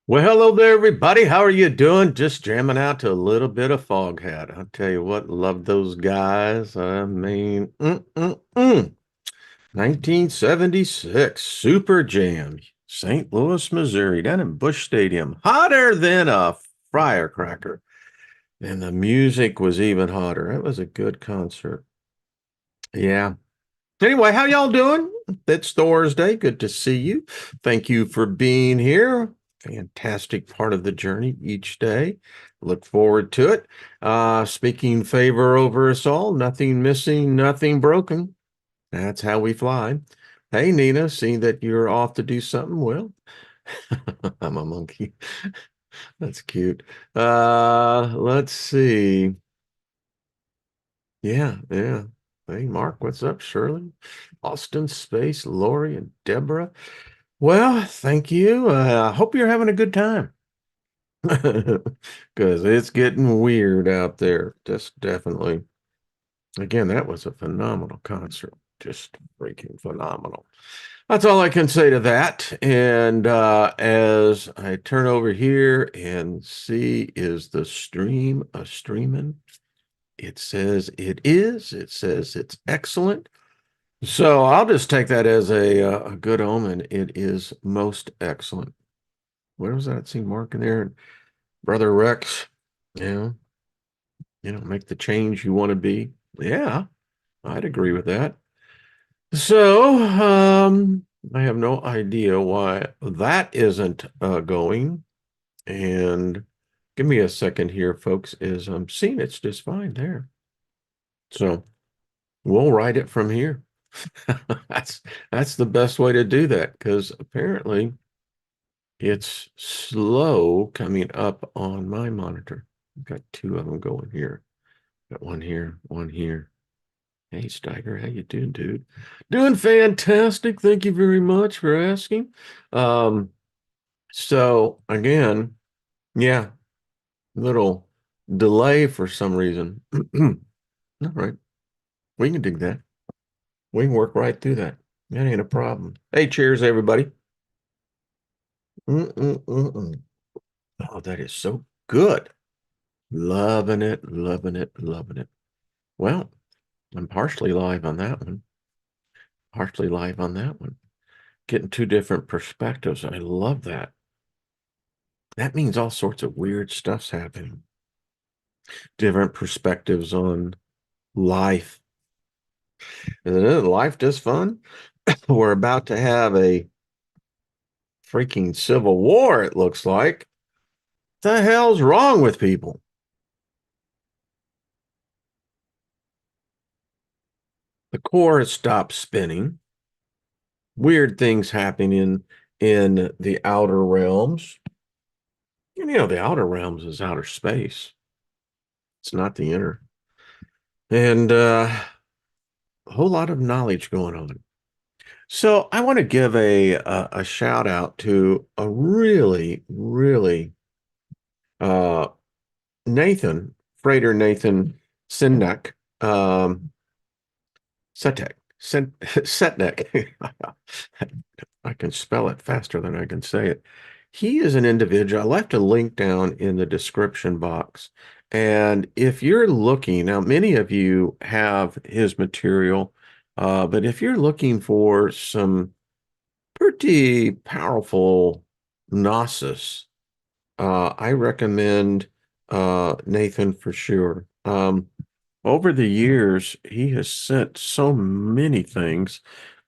Well, hello there, everybody. How are you doing? Just jamming out to a little bit of Foghat. I'll tell you what, love those guys. I mean, 1976, Super Jam, St. Louis, Missouri, down in Busch Stadium. Hotter than a firecracker. And the music was even hotter. It was a good concert. Yeah. Anyway, how y'all doing? It's Thursday. Good to see you. Thank you for being here. Fantastic part of the journey each day. Look forward to it. Speaking favor over us all. Nothing missing, nothing broken. That's how we fly. Hey, Nina, seeing that you're off to do something. Well, I'm a monkey. That's cute. Let's see. Yeah. Hey, Mark, what's up? Shirley, Austin, Space, Lori, and Deborah. Well, thank you. I hope you're having a good time because it's getting weird out there. Just definitely. Again, that was a phenomenal concert. Just freaking phenomenal. That's all I can say to that. And as I turn over here and see, is the stream a streaming? It says it is. It says it's excellent. So I'll just take that as a good omen. It is most excellent. Where was that? See Mark in there, Brother Rex. Yeah, make the change you want to be. Yeah, I'd agree with that. So I have no idea why that isn't going. And give me a second here, folks. Is I'm seeing it's just fine there. So we'll write it from here. That's that's the best way to do that because apparently it's slow coming up on my monitor. I've got two of them going here. Got one here, one here. Hey Steiger, how you doing, dude? Doing fantastic. Thank you very much for asking. Um, so again, yeah, little delay for some reason. All right, we can dig that. We can work right through that. That ain't a problem. Hey, cheers, everybody. Mm-mm-mm-mm. Oh, that is so good. Loving it, loving it, loving it. Well, I'm partially live on that one. Partially live on that one. Getting two different perspectives. I love that. That means all sorts of weird stuff's happening. Different perspectives on life. Isn't it? Life just fun? We're about to have a freaking civil war, it looks like. The hell's wrong with people? The core has stopped spinning. Weird things happening in the outer realms. And, the outer realms is outer space. It's not the inner. And a whole lot of knowledge going on. So I want to give a shout out to a really uh, Nathan Nathan Setnakh, Setnakh. I can spell it faster than I can say it. He is an individual. I left a link down in the description box. And if you're looking, now many of you have his material, but if you're looking for some pretty powerful gnosis, I recommend Nathan for sure. Over the years, he has sent so many things.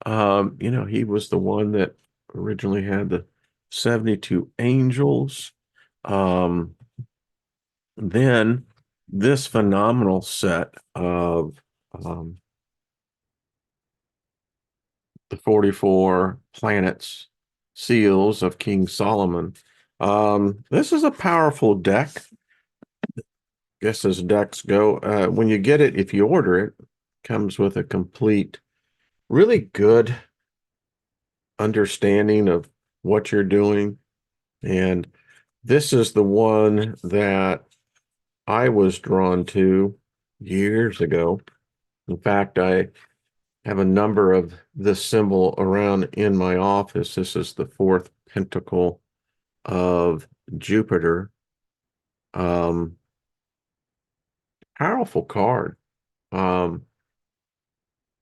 He was the one that originally had the 72 angels. Um, then this phenomenal set of the 44 planets seals of King Solomon. This is a powerful deck. Guess as decks go. When you get it, if you order it, comes with a complete, really good understanding of what you're doing. And this is the one that I was drawn to years ago. In fact, I have a number of this symbol around in my office. This is the fourth pentacle of Jupiter. Um, Powerful card. Um,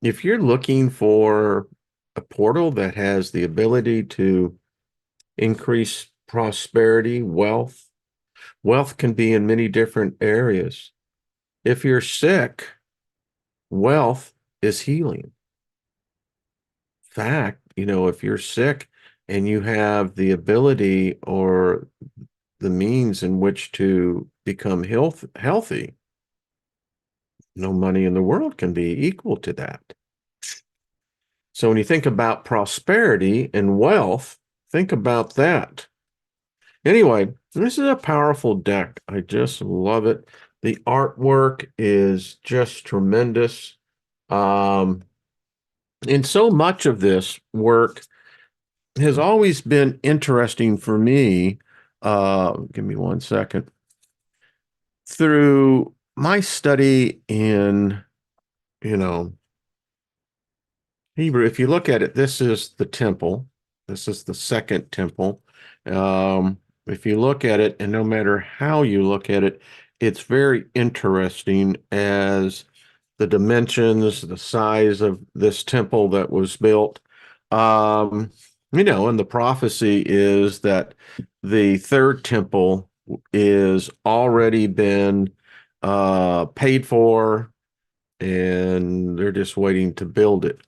if you're looking for a portal that has the ability to increase prosperity, wealth can be in many different areas. If you're sick, wealth is healing. Fact, if you're sick and you have the ability or the means in which to become healthy, no money in the world can be equal to that. So when you think about prosperity and wealth, think about that. Anyway, this is a powerful deck. I just love it. The artwork is just tremendous. Um, and so much of this work has always been interesting for me. Give me one second. Through my study in, you know, Hebrew, if you look at it, this is the temple. This is the second temple. If you look at it, and no matter how you look at it, it's very interesting as the dimensions, the size of this temple that was built. Um, and the prophecy is that the third temple is already been paid for, and they're just waiting to build it.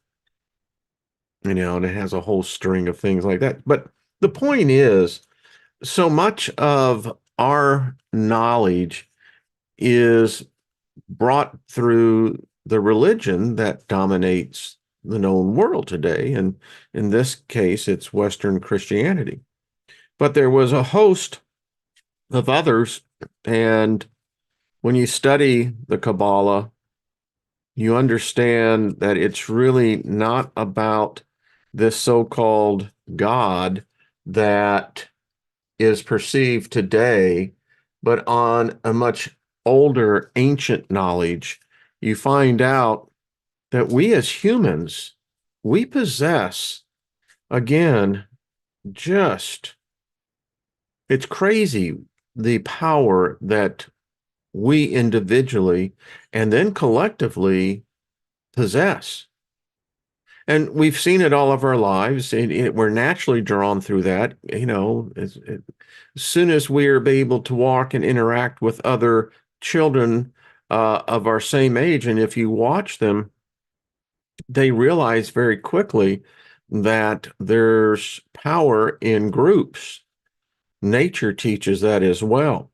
And it has a whole string of things like that. But the point is, so much of our knowledge is brought through the religion that dominates the known world today. And in this case, it's Western Christianity. But there was a host of others. And when you study the Kabbalah, you understand that it's really not about this so-called God that is perceived today, but on a much older, ancient knowledge, you find out that we as humans, we possess, again, just, it's crazy the power that we individually and then collectively possess. And we've seen it all of our lives. We're naturally drawn through that. As soon as we're able to walk and interact with other children of our same age, and if you watch them, they realize very quickly that there's power in groups. Nature teaches that as well.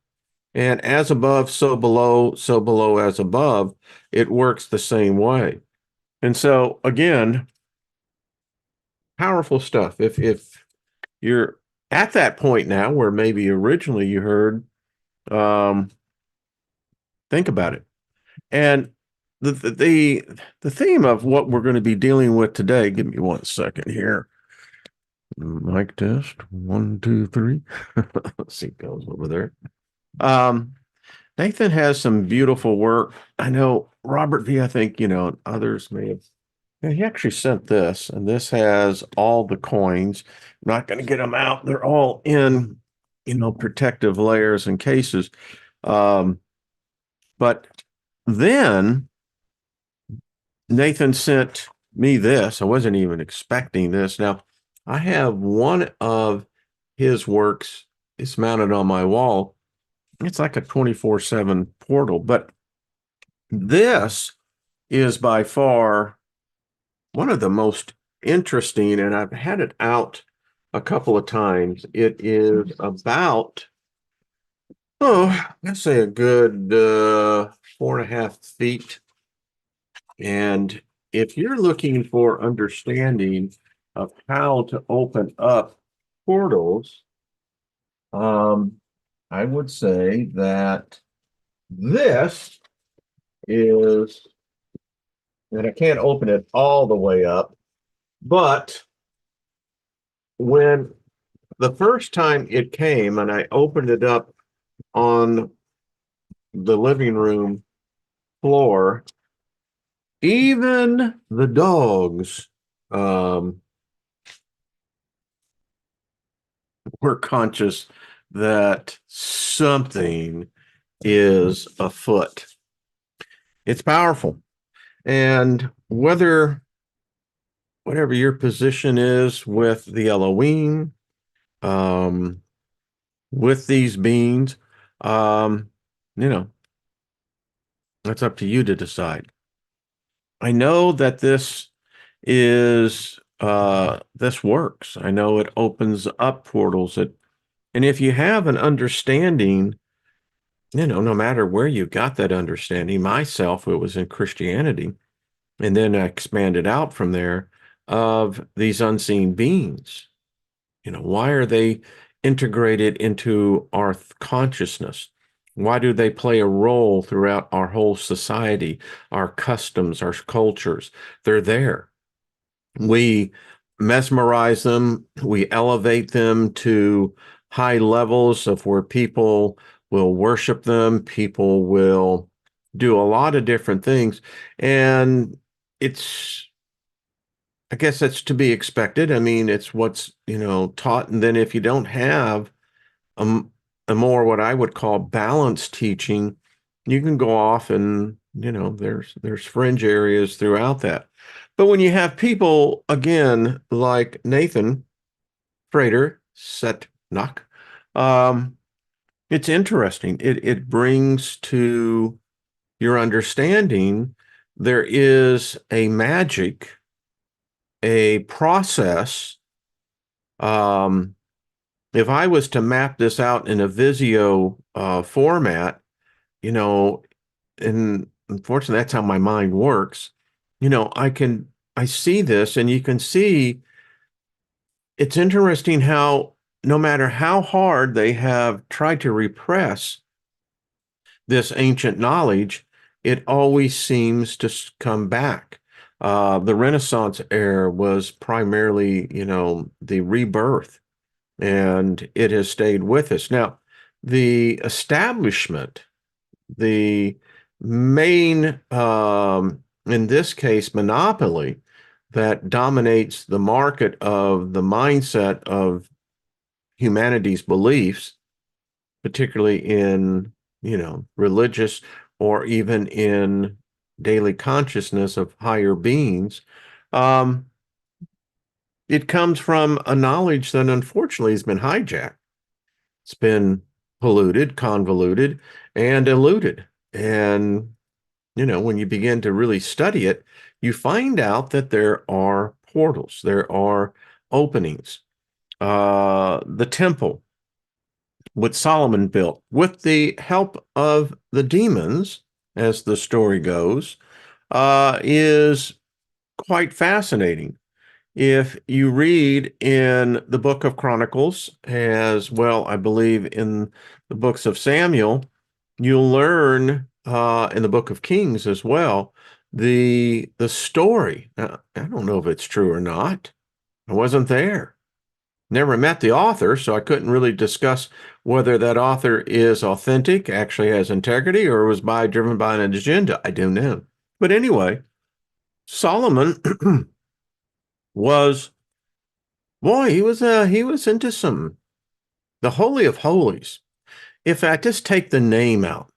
And as above, so below as above, it works the same way. And so, again, powerful stuff. If you're at that point now where maybe originally you heard, um, think about it. And the theme of what we're going to be dealing with today, give me one second here. Mic test, 1, 2, 3. Let's see, it goes over there. Nathan has some beautiful work. I know Robert V, I think, others may have. Yeah, he actually sent this, and this has all the coins. I'm not going to get them out. They're all in, protective layers and cases. Um, but then Nathan sent me this. I wasn't even expecting this. Now, I have one of his works. It's mounted on my wall. It's like a 24/7 portal, but this is by far one of the most interesting, and I've had it out a couple of times. It is about, let's say a good 4.5 feet. And if you're looking for understanding of how to open up portals, I would say that this is, and I can't open it all the way up, but when the first time it came and I opened it up on the living room floor, even the dogs, we're conscious that something is afoot. It's powerful. And whatever your position is with the Elohim, um, with these beings, um, you know, that's up to you to decide. I know that this works. I know it opens up portals. And if you have an understanding, no matter where you got that understanding, myself, it was in Christianity, and then I expanded out from there of these unseen beings. Why are they integrated into our consciousness? Why do they play a role throughout our whole society, our customs, our cultures? They're there. We mesmerize them, we elevate them to high levels of where people will worship them, people will do a lot of different things. And it's, I guess that's to be expected. I mean, it's what's, taught. And then if you don't have a, a more what I would call balanced teaching, you can go off and, there's fringe areas throughout that. But when you have people, again, like Nathan Frater Setnakh, um, it's interesting. It brings to your understanding there is a magic, a process. If I was to map this out in a Visio format, you know, and unfortunately that's how my mind works. I see this, and you can see it's interesting how no matter how hard they have tried to repress this ancient knowledge, it always seems to come back. The Renaissance era was primarily, the rebirth, and it has stayed with us. Now, the establishment, the main, in this case, monopoly that dominates the market of the mindset of humanity's beliefs, particularly in, religious or even in daily consciousness of higher beings, um, it comes from a knowledge that unfortunately has been hijacked. It's been polluted, convoluted, and eluded. And, when you begin to really study it, you find out that there are portals, there are openings. The temple, what Solomon built, with the help of the demons, as the story goes, is quite fascinating. If you read in the book of Chronicles, as well, I believe in the books of Samuel, you'll learn in the book of Kings as well, the story. Now, I don't know if it's true or not. I wasn't there. Never met the author, so I couldn't really discuss whether that author is authentic, actually has integrity, or was driven by an agenda. I don't know. But anyway, Solomon was, boy, he was into some the Holy of Holies. If I just take the name out,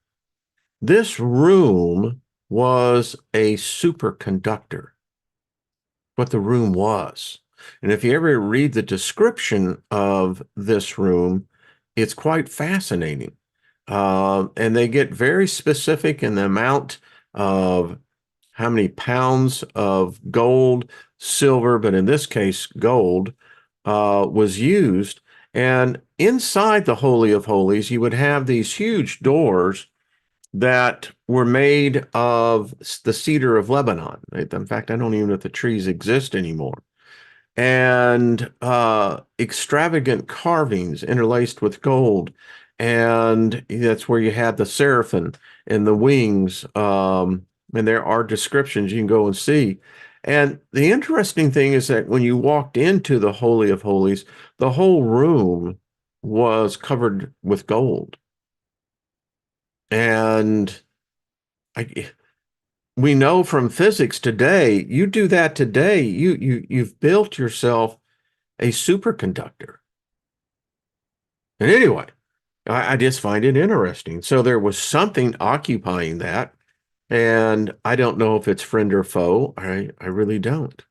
this room was a superconductor, what the room was. And if you ever read the description of this room, it's quite fascinating. And they get very specific in the amount of how many pounds of gold, silver, but in this case, gold, was used. And inside the Holy of Holies, you would have these huge doors that were made of the cedar of Lebanon. In fact, I don't even know if the trees exist anymore. And extravagant carvings interlaced with gold. And that's where you had the seraphim and the wings. And there are descriptions you can go and see. And the interesting thing is that when you walked into the Holy of Holies, the whole room was covered with gold. And we know from physics today, you do that today, you've built yourself a superconductor. And anyway, I just find it interesting. So there was something occupying that. And I don't know if it's friend or foe. I really don't.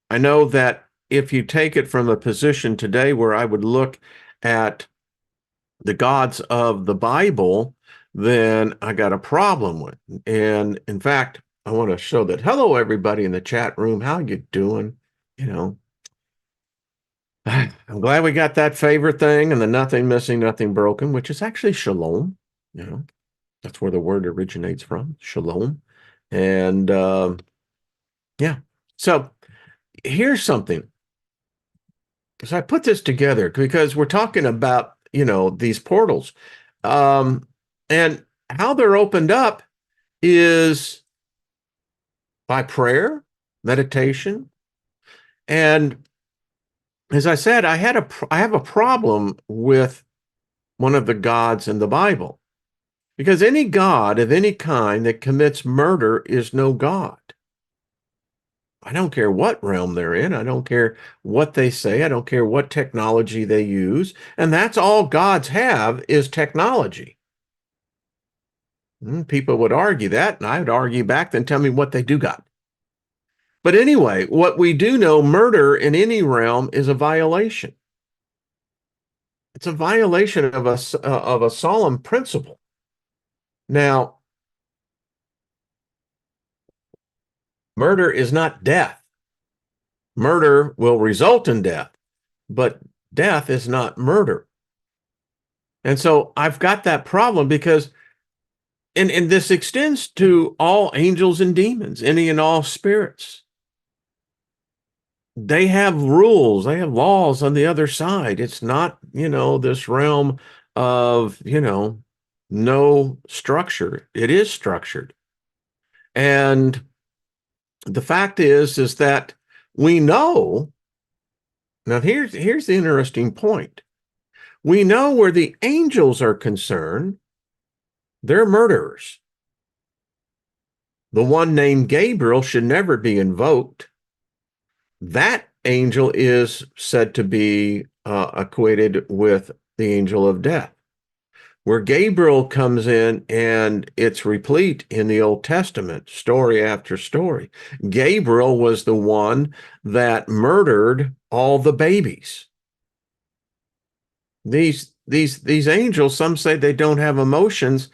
I know that if you take it from a position today where I would look at the gods of the Bible, then I got a problem with. And in fact, I want to show that. Hello, everybody in the chat room. How you doing? You know, I'm glad we got that favorite thing and the nothing missing, nothing broken, which is actually shalom. You know, that's where the word originates from, shalom. And yeah, so here's something. So I put this together because we're talking about, these portals. Um, and how they're opened up is by prayer, meditation. And as I said, I have a problem with one of the gods in the Bible because any god of any kind that commits murder is no god. I don't care what realm they're in. I don't care what they say. I don't care what technology they use. And that's all gods have is technology. People would argue that, and I would argue back, then tell me what they do got. But anyway, what we do know, murder in any realm is a violation. It's a violation of a solemn principle. Now, murder is not death. Murder will result in death, but death is not murder. And so I've got that problem because, and this extends to all angels and demons, any and all spirits. They have rules, they have laws on the other side. It's not, this realm of, no structure. It is structured. And the fact is that we know, now here's the interesting point. We know where the angels are concerned, they're murderers. The one named Gabriel should never be invoked. That angel is said to be equated with the angel of death. Where Gabriel comes in and it's replete in the Old Testament, story after story. Gabriel was the one that murdered all the babies. These angels, some say they don't have emotions.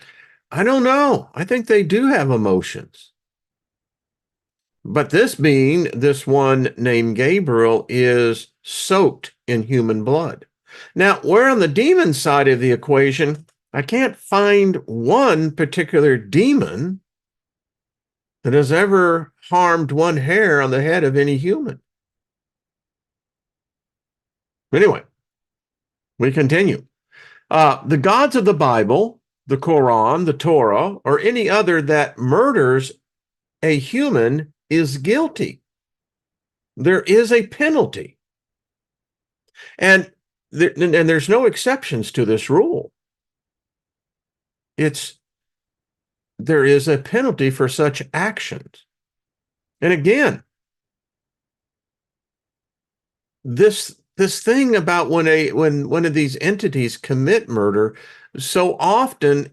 I don't know. I think they do have emotions. But this being, this one named Gabriel, is soaked in human blood. Now, where on the demon side of the equation, I can't find one particular demon that has ever harmed one hair on the head of any human. Anyway, we continue. The gods of the Bible, the Quran, the Torah, or any other that murders a human is guilty. There is a penalty. And there's no exceptions to this rule. There is a penalty for such actions. And again, this thing about when one of these entities commit murder, so often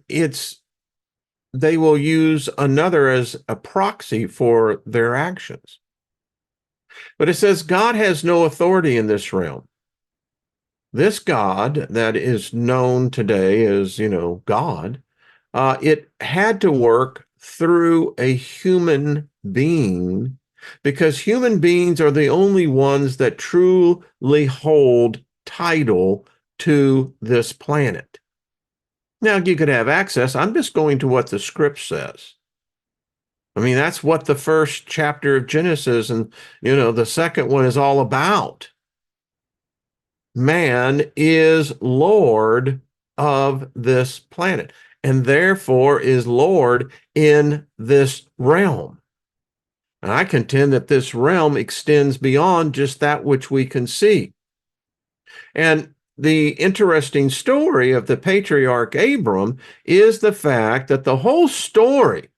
they will use another as a proxy for their actions. But it says God has no authority in this realm. This God that is known today as, God, it had to work through a human being because human beings are the only ones that truly hold title to this planet. Now, you could have access. I'm just going to what the script says. I mean, that's what the first chapter of Genesis and, the second one is all about. Man is Lord of this planet and therefore is Lord in this realm. And I contend that this realm extends beyond just that which we can see. And the interesting story of the patriarch Abram is the fact that the whole story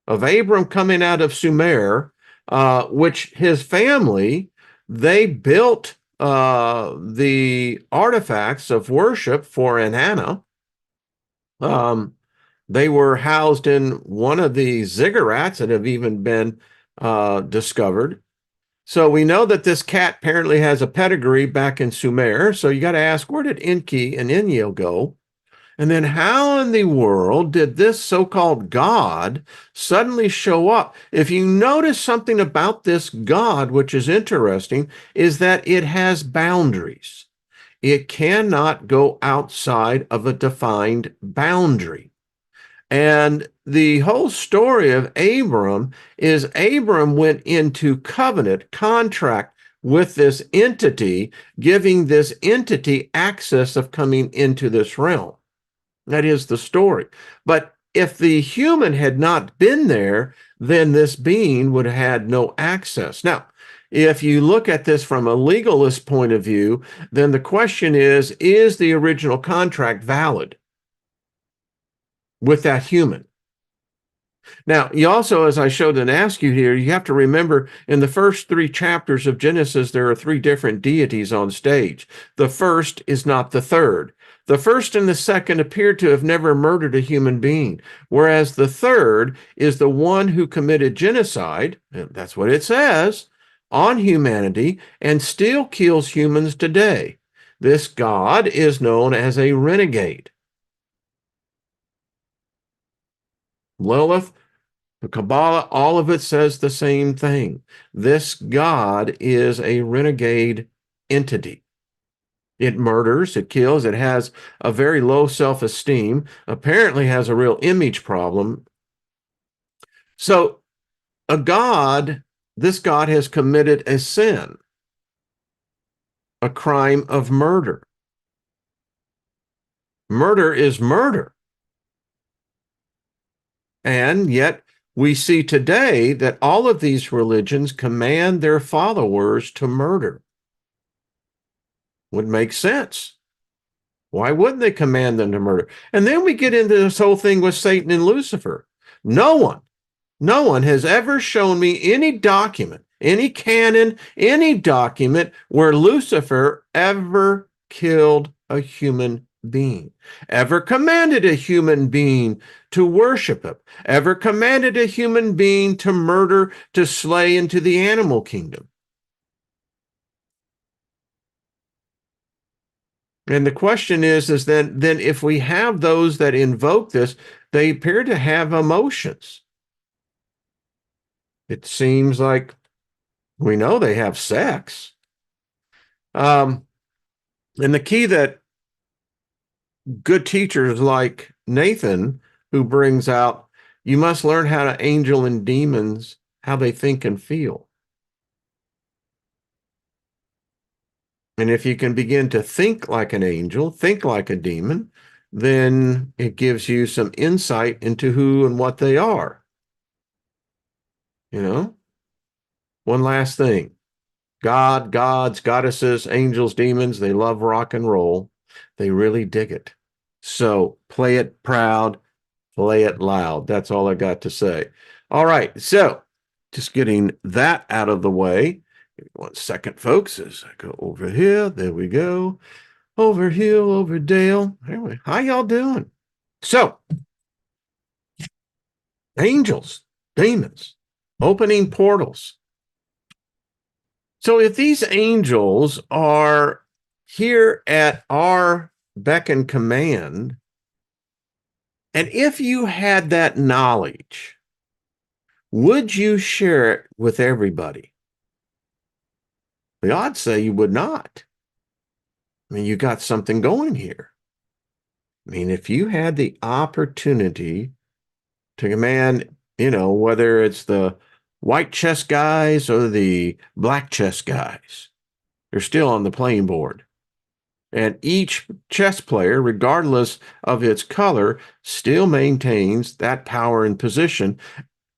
of Abram coming out of Sumer, which his family, they built the artifacts of worship for Inanna, they were housed in one of the ziggurats that have even been discovered. So we know that this cat apparently has a pedigree back in Sumer. So you got to ask, where did Enki and Enyo go? And then how in the world did this so-called God suddenly show up? If you notice something about this God, which is interesting, is that it has boundaries. It cannot go outside of a defined boundary. And the whole story of Abram is Abram went into covenant contract with this entity, giving this entity access of coming into this realm. That is the story. But if the human had not been there, then this being would have had no access. Now, if you look at this from a legalist point of view, then the question is the original contract valid with that human? Now, you also, as I showed and asked you here, you have to remember in the first 3 chapters of Genesis, there are 3 different deities on stage. The first is not the third. The first and the second appear to have never murdered a human being, whereas the third is the one who committed genocide, and that's what it says, on humanity and still kills humans today. This God is known as a renegade. Lilith, the Kabbalah, all of it says the same thing. This God is a renegade entity. It murders, it kills, it has a very low self-esteem, apparently has a real image problem. So this God has committed a sin, a crime of murder. Murder is murder. And yet we see today that all of these religions command their followers to murder. Would make sense. Why wouldn't they command them to murder? And then we get into this whole thing with Satan and Lucifer. No one has ever shown me any document, any canon, any document where Lucifer ever killed a human being, ever commanded a human being to worship him, ever commanded a human being to murder, to slay into the animal kingdom. And the question is then if we have those that invoke this, they appear to have emotions. It seems like we know they have sex. And the key that good teachers like Nathan, who brings out, you must learn how to angel and demons, how they think and feel. And if you can begin to think like an angel, think like a demon, then it gives you some insight into who and what they are. You know? One last thing. God, gods, goddesses, angels, demons, they love rock and roll. They really dig it. So play it proud, play it loud. That's all I got to say. All right. So just getting that out of the way. Give me 1 second, folks, as I go over here. There we go. Over hill, over dale. Anyway, how y'all doing? So, angels, demons, opening portals. So if these angels are here at our beck and command, and if you had that knowledge, would you share it with everybody? The odds say you would not. I mean, you got something going here. I mean, if you had the opportunity to command, whether it's the white chess guys or the black chess guys, they're still on the playing board. And each chess player, regardless of its color, still maintains that power and position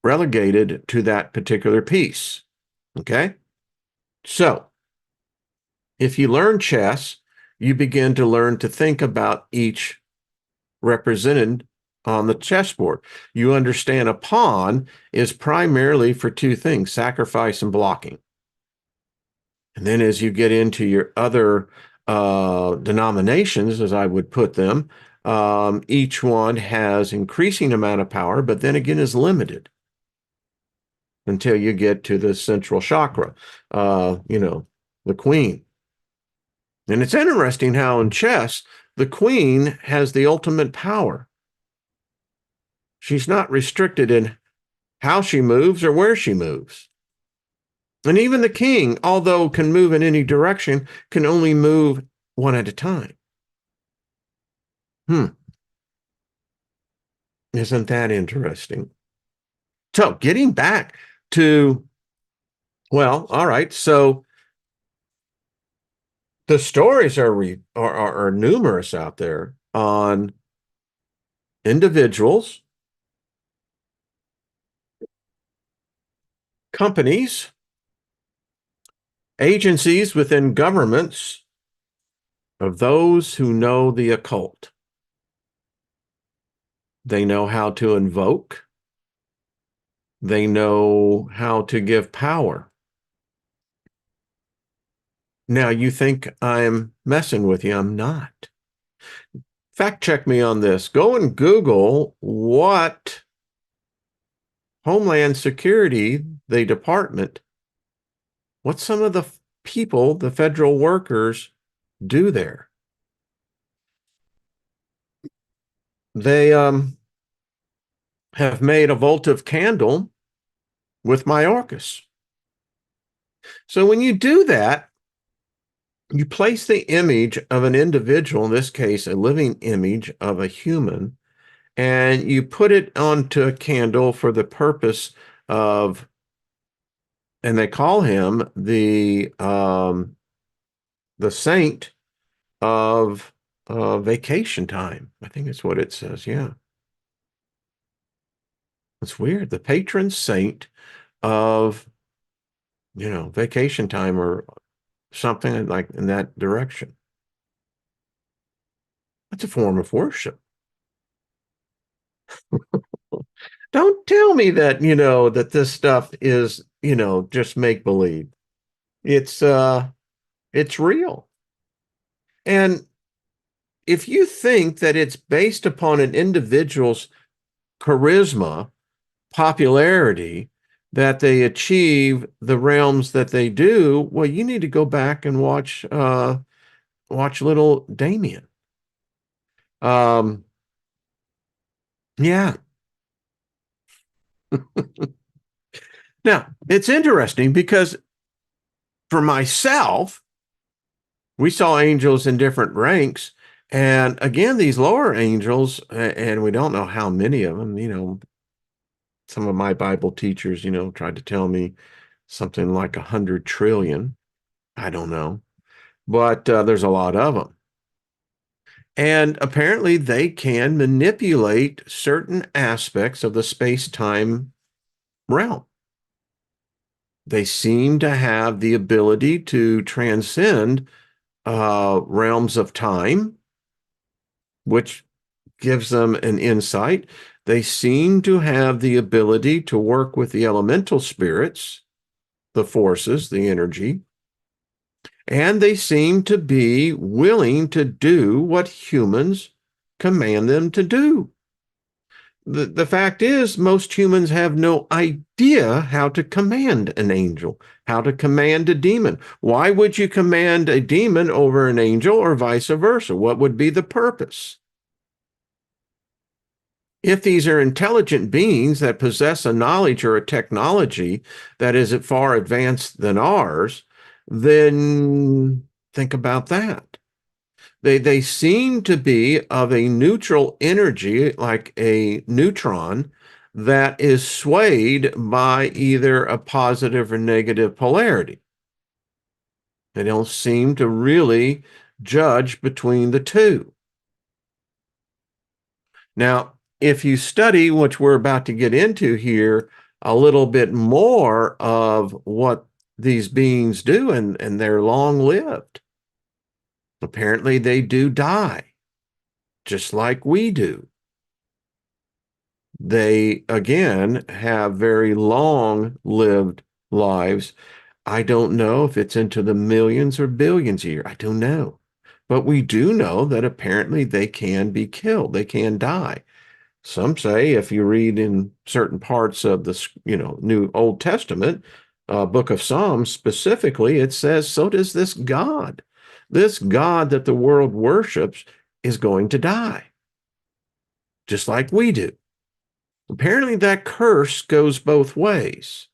relegated to that particular piece. Okay? So, if you learn chess, you begin to learn to think about each represented on the chessboard. You understand a pawn is primarily for 2 things, sacrifice and blocking. And then as you get into your other denominations, as I would put them, each one has increasing amount of power, but then again is limited until you get to the central chakra, the queen. And it's interesting how in chess, the queen has the ultimate power. She's not restricted in how she moves or where she moves. And even the king, although can move in any direction, can only move one at a time. Isn't that interesting? So getting back to, well, all right. So the stories are numerous out there on individuals, companies, agencies within governments of those who know the occult. They know how to invoke. They know how to give power. Now, you think I'm messing with you. I'm not. Fact check me on this. Go and Google what Homeland Security, the department, what some of the people, the federal workers, do there. They have made a votive candle with Mayorkas. So when you do that, you place the image of an individual, in this case, a living image of a human, and you put it onto a candle for the purpose of, and they call him the saint of vacation time. I think that's what it says. Yeah. It's weird. The patron saint of, vacation time or something like in that direction. That's a form of worship. Don't tell me that, that this stuff is, just make believe. It's real. And if you think that it's based upon an individual's charisma, popularity, that they achieve the realms that they do, well, you need to go back and watch little Damien. Yeah. Now, it's interesting because for myself, we saw angels in different ranks. And again, these lower angels, and we don't know how many of them, some of my Bible teachers, tried to tell me something like 100 trillion. I don't know. But there's a lot of them. And apparently they can manipulate certain aspects of the space-time realm. They seem to have the ability to transcend realms of time, which gives them an insight. They seem to have the ability to work with the elemental spirits, the forces, the energy, and they seem to be willing to do what humans command them to do. The fact is, most humans have no idea how to command an angel, how to command a demon. Why would you command a demon over an angel or vice versa? What would be the purpose? If these are intelligent beings that possess a knowledge or a technology that is far advanced than ours, then think about that. They seem to be of a neutral energy, like a neutron, that is swayed by either a positive or negative polarity. They don't seem to really judge between the two. Now, if you study, which we're about to get into here, a little bit more of what these beings do, and they're long-lived. Apparently, they do die, just like we do. They, again, have very long-lived lives. I don't know if it's into the millions or billions a year. I don't know. But we do know that apparently they can be killed. They can die. Some say if you read in certain parts of the, New Old Testament, book of Psalms specifically, it says, so does this God. This God that the world worships is going to die, just like we do. Apparently that curse goes both ways.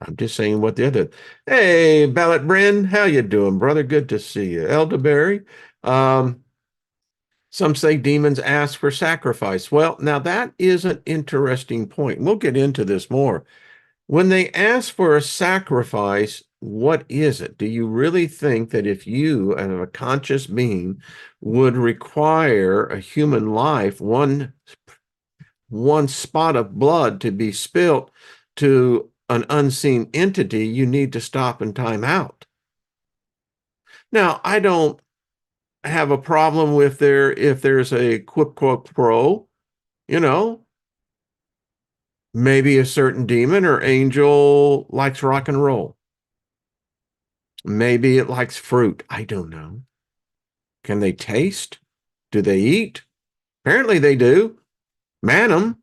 I'm just saying what the other. Hey, Ballot Bryn, how you doing, brother? Good to see you. Elderberry. Um, some say demons ask for sacrifice. Well, now that is an interesting point. We'll get into this more. When they ask for a sacrifice, what is it? Do you really think that if you, as a conscious being, would require a human life, one spot of blood to be spilt to an unseen entity, you need to stop and time out? Now, I don't have a problem with if there's a quid pro quo, you know, maybe a certain demon or angel likes rock and roll. Maybe it likes fruit. I don't know. Can they taste? Do they eat? Apparently they do. Manna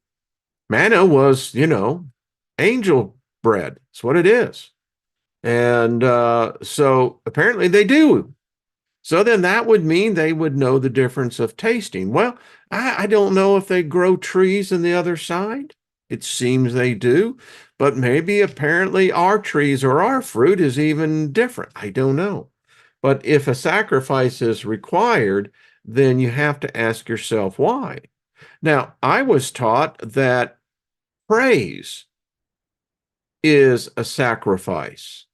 was, angel bread. That's what it is. And so apparently they do. So then that would mean they would know the difference of tasting. Well, I don't know if they grow trees on the other side. It seems they do, but maybe apparently our trees or our fruit is even different. I don't know. But if a sacrifice is required, then you have to ask yourself why. Now, I was taught that praise is a sacrifice.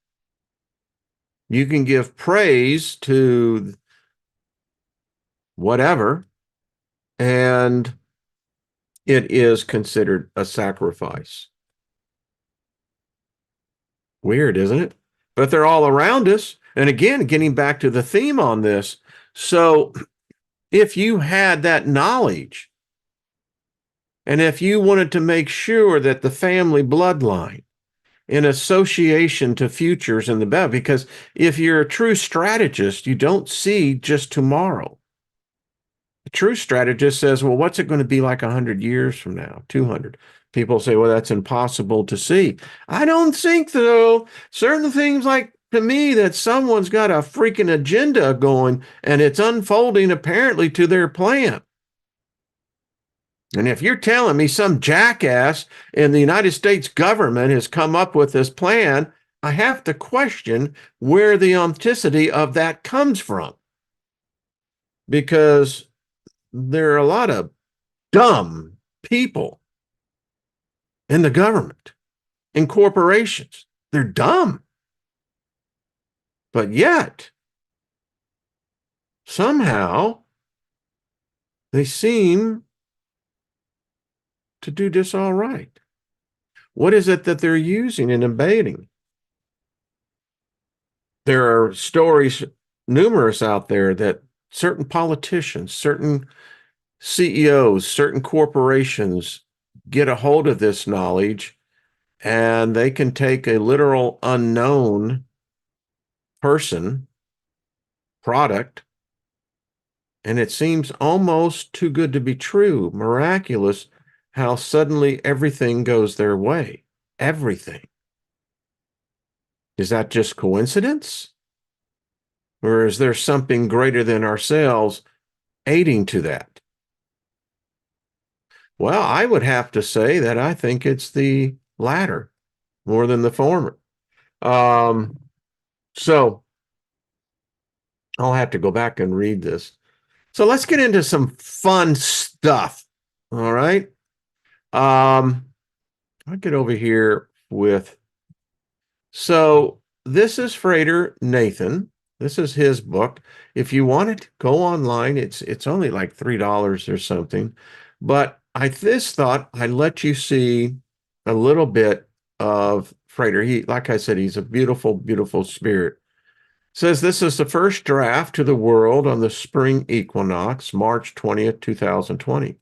You can give praise to whatever, and it is considered a sacrifice. Weird, isn't it? But they're all around us. And again, getting back to the theme on this. So if you had that knowledge, and if you wanted to make sure that the family bloodline in association to futures in the bed, because if you're a true strategist, you don't see just tomorrow. The true strategist says, well, what's it going to be like 100 years from now, 200? People say, well, that's impossible to see. I don't think, though, certain things like, to me, that someone's got a freaking agenda going and it's unfolding apparently to their plan. And if you're telling me some jackass in the United States government has come up with this plan, I have to question where the authenticity of that comes from. Because there are a lot of dumb people in the government, in corporations. They're dumb. But yet, somehow, they seem to do this all right. What is it that they're using and embedding? There are stories, numerous out there, that certain politicians, certain CEOs, certain corporations get a hold of this knowledge, and they can take a literal unknown person, product, and it seems almost too good to be true, miraculous, how suddenly everything goes their way. Everything. Is that just coincidence? Or is there something greater than ourselves aiding to that? Well, I would have to say that I think it's the latter more than the former. So I'll have to go back and read this. So let's get into some fun stuff. All right. I'll get over here with. So this is Frater Nathan. This is his book. If you want it, go online. It's only like $3 or something. But I just thought I'd let you see a little bit of Frater. He, like I said, he's a beautiful, beautiful spirit. Says this is the first draft to the world on the spring equinox, March 20th, 2020.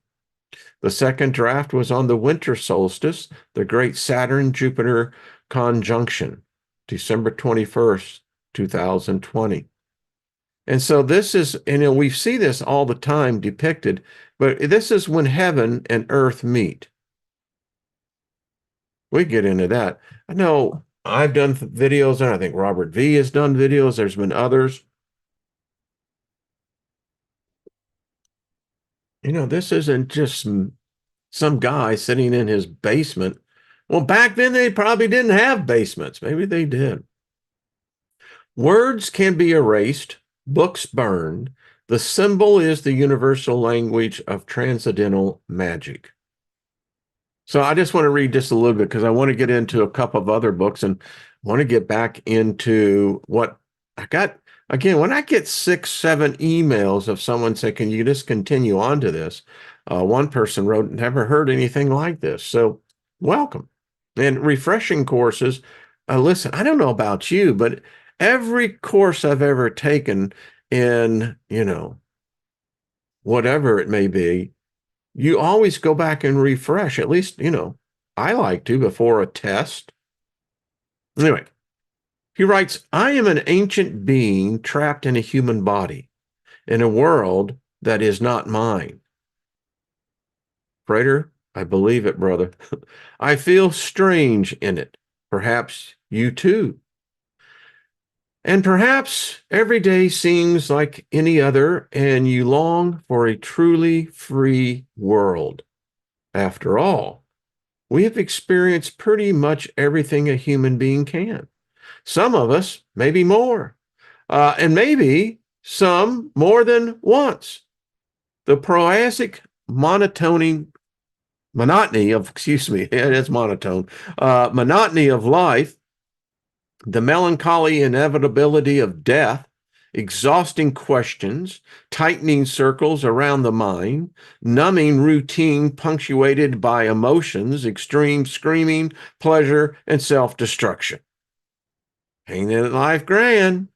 The second draft was on the winter solstice, the great Saturn-Jupiter conjunction, December 21st, 2020. And so this is, we see this all the time depicted, but this is when heaven and earth meet. We get into that. I know I've done videos, and I think Robert V has done videos. There's been others. This isn't just some guy sitting in his basement. Well, back then they probably didn't have basements. Maybe they did. Words can be erased, books burned. The symbol is the universal language of transcendental magic. So I just want to read just a little bit because I want to get into a couple of other books and want to get back into what I got. Again, when I get 6, 7 emails of someone saying, can you just continue on to this? One person wrote, never heard anything like this. So welcome. And refreshing courses. Listen, I don't know about you, but every course I've ever taken in, whatever it may be, you always go back and refresh. At least, I like to before a test. Anyway, he writes, I am an ancient being trapped in a human body, in a world that is not mine. Frater, I believe it, brother. I feel strange in it. Perhaps you too. And perhaps every day seems like any other, and you long for a truly free world. After all, we have experienced pretty much everything a human being can. Some of us, maybe more, and maybe some more than once. The proasic monotony of, it is monotone, monotony of life, the melancholy inevitability of death, exhausting questions, tightening circles around the mind, numbing routine punctuated by emotions, extreme screaming, pleasure, and self-destruction. Ain't it life grand?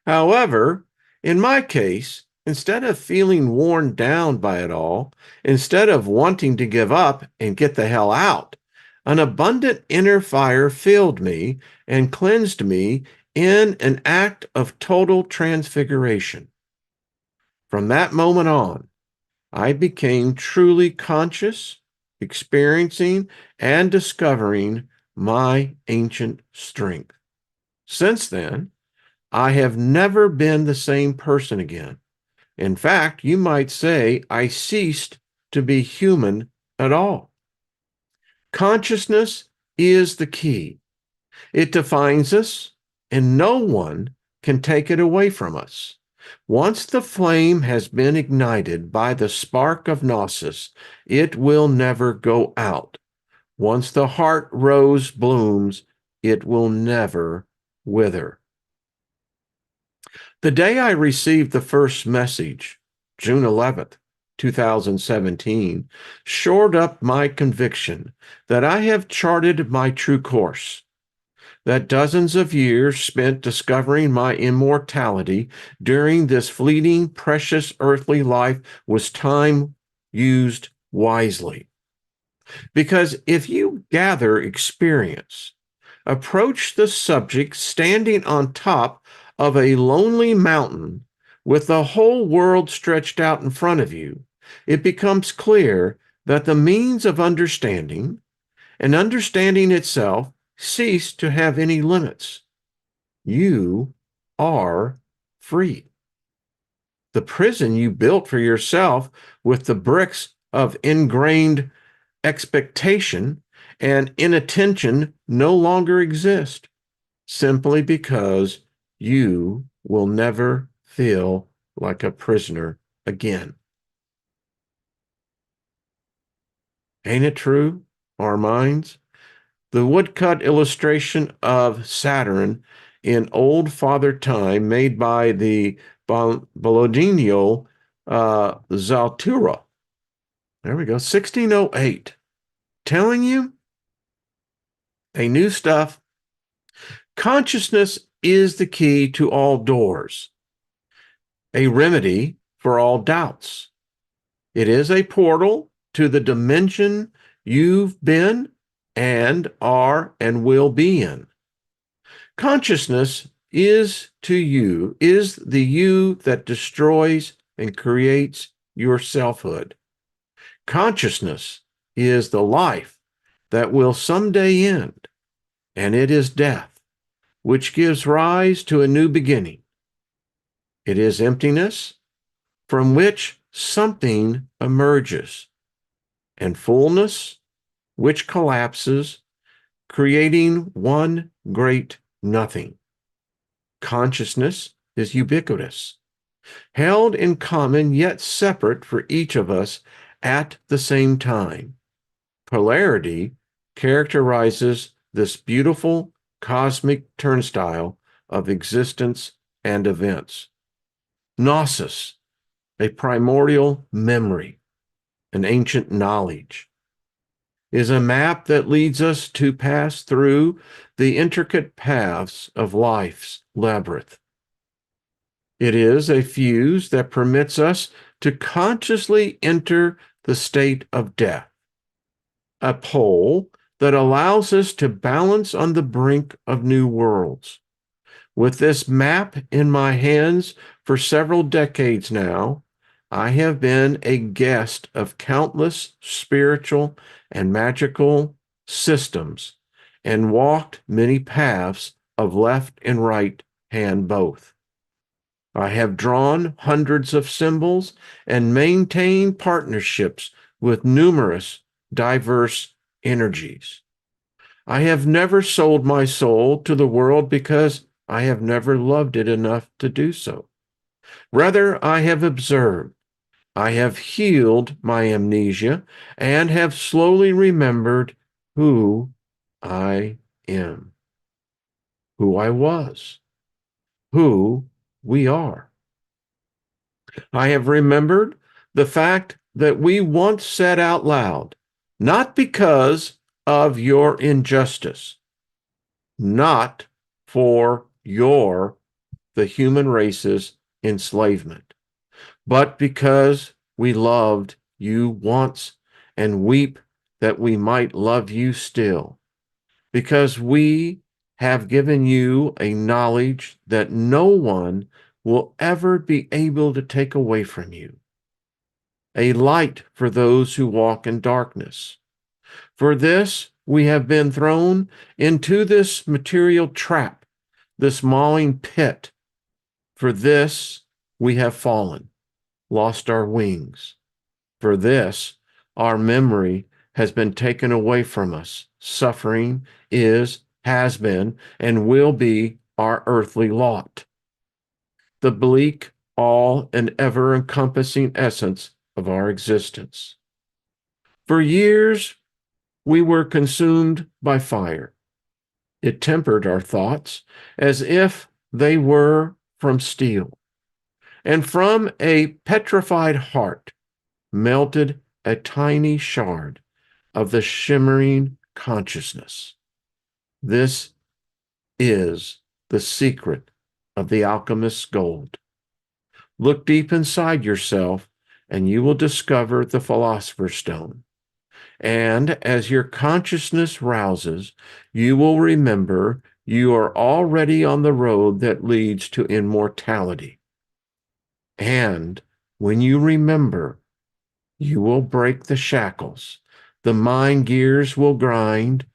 However, in my case, instead of feeling worn down by it all, instead of wanting to give up and get the hell out, an abundant inner fire filled me and cleansed me in an act of total transfiguration. From that moment on, I became truly conscious, experiencing and discovering my ancient strength. Since then, I have never been the same person again. In fact, you might say I ceased to be human at all. Consciousness is the key. It defines us, and no one can take it away from us. Once the flame has been ignited by the spark of gnosis, it will never go out. Once the heart rose blooms, it will never wither. The day I received the first message, June 11th, 2017, shored up my conviction that I have charted my true course, that dozens of years spent discovering my immortality during this fleeting, precious earthly life was time used wisely. Because if you gather experience, approach the subject standing on top of a lonely mountain with the whole world stretched out in front of you, it becomes clear that the means of understanding and understanding itself cease to have any limits. You are free. The prison you built for yourself with the bricks of ingrained expectation and inattention no longer exist, simply because you will never feel like a prisoner again. Ain't it true, our minds? The woodcut illustration of Saturn in Old Father Time made by the Bologna Zaltura. There we go, 1608. Telling you, a new stuff. Consciousness is the key to all doors, a remedy for all doubts. It is a portal to the dimension you've been and are and will be in. Consciousness is the you that destroys and creates your selfhood. Consciousness is the life that will someday end, and it is death, which gives rise to a new beginning. It is emptiness from which something emerges, and fullness which collapses, creating one great nothing. Consciousness is ubiquitous, held in common yet separate for each of us at the same time. Polarity characterizes this beautiful cosmic turnstile of existence and events. Gnosis, a primordial memory, an ancient knowledge, is a map that leads us to pass through the intricate paths of life's labyrinth. It is a fuse that permits us to consciously enter the state of death, a pole that allows us to balance on the brink of new worlds. With this map in my hands for several decades now, I have been a guest of countless spiritual and magical systems and walked many paths of left and right hand both. I have drawn hundreds of symbols and maintained partnerships with numerous diverse energies. I have never sold my soul to the world because I have never loved it enough to do so. Rather, I have observed, I have healed my amnesia, and have slowly remembered who I am, who I was, who we are. I have remembered the fact that we once said out loud, not because of your injustice, not for the human race's enslavement, but because we loved you once and weep that we might love you still, because we have given you a knowledge that no one will ever be able to take away from you, a light for those who walk in darkness. For this, we have been thrown into this material trap, this mauling pit. For this, we have fallen, lost our wings. For this, our memory has been taken away from us. Suffering is, has been, and will be our earthly lot. The bleak, all and ever encompassing essence of our existence. For years, we were consumed by fire. It tempered our thoughts as if they were from steel. And from a petrified heart melted a tiny shard of the shimmering consciousness. This is the secret of the alchemist's gold. Look deep inside yourself, and you will discover the philosopher's stone. And as your consciousness rouses, you will remember you are already on the road that leads to immortality. And when you remember, you will break the shackles. The mind gears will grind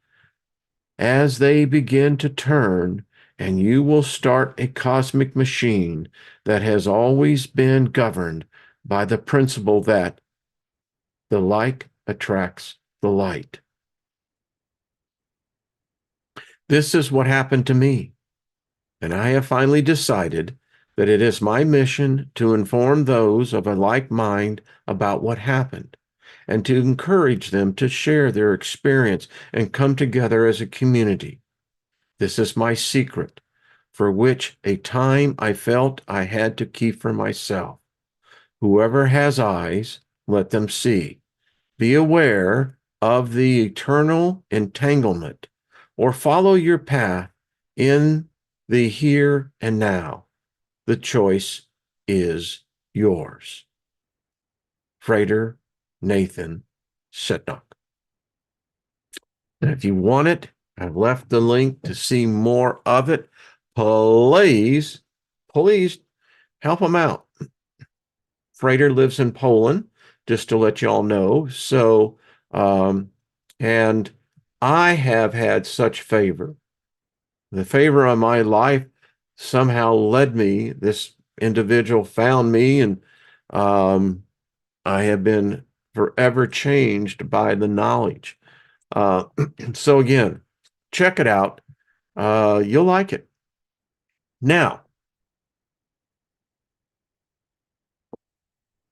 as they begin to turn, and you will start a cosmic machine that has always been governed by the principle that the like attracts the light. This is what happened to me, and I have finally decided that it is my mission to inform those of a like mind about what happened, and to encourage them to share their experience and come together as a community. This is my secret, for which a time I felt I had to keep for myself. Whoever has eyes, let them see. Be aware of the eternal entanglement, or follow your path in the here and now. The choice is yours. Frater Nathan Setnakh. If you want it, I've left the link to see more of it. Please, please help them out. Frater lives in Poland, just to let you all know. So, and I have had such favor. The favor of my life somehow led me. This individual found me, and um, I have been forever changed by the knowledge. Uh, so again, check it out. You'll like it. Now,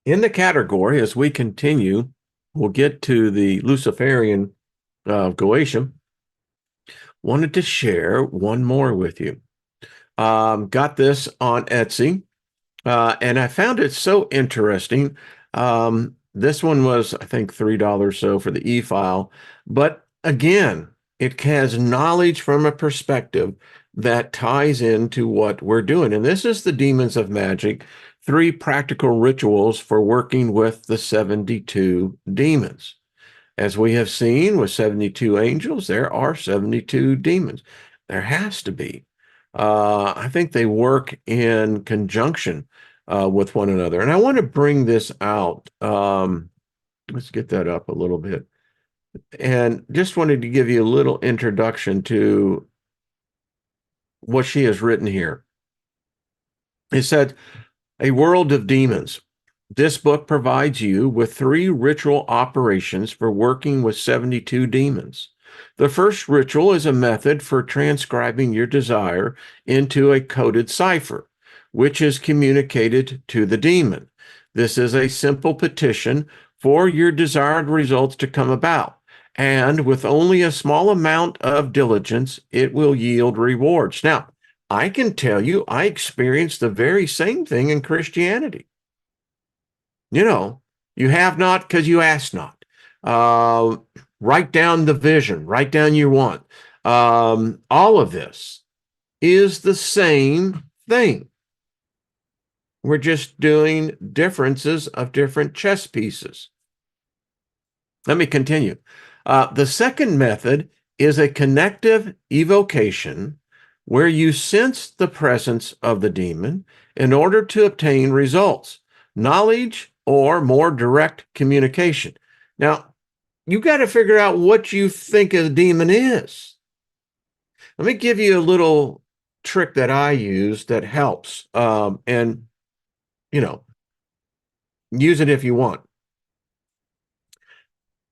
in the category, as we continue, we'll get to the Luciferian Goetia. Wanted to share one more with you. Got this on Etsy, and I found it so interesting. This one was, I think, $3 so for the e-file. But again, it has knowledge from a perspective that ties into what we're doing. And this is the Demons of Magic, 3 practical rituals for working with the 72 demons. As we have seen with 72 angels, there are 72 demons. There has to be. I think they work in conjunction with one another. And I want to bring this out. Let's get that up a little bit. And just wanted to give you a little introduction to what she has written here. It said, A World of Demons. This book provides you with 3 ritual operations for working with 72 demons. The first ritual is a method for transcribing your desire into a coded cipher, which is communicated to the demon. This is a simple petition for your desired results to come about, and with only a small amount of diligence, it will yield rewards. Now, I can tell you, I experienced the very same thing in Christianity. You have not because you ask not. Write down the vision, write down your want. All of this is the same thing. We're just doing differences of different chess pieces. Let me continue. The second method is a connective evocation where you sense the presence of the demon in order to obtain results, knowledge, or more direct communication. Now, you got to figure out what you think a demon is. Let me give you a little trick that I use that helps. And, use it if you want.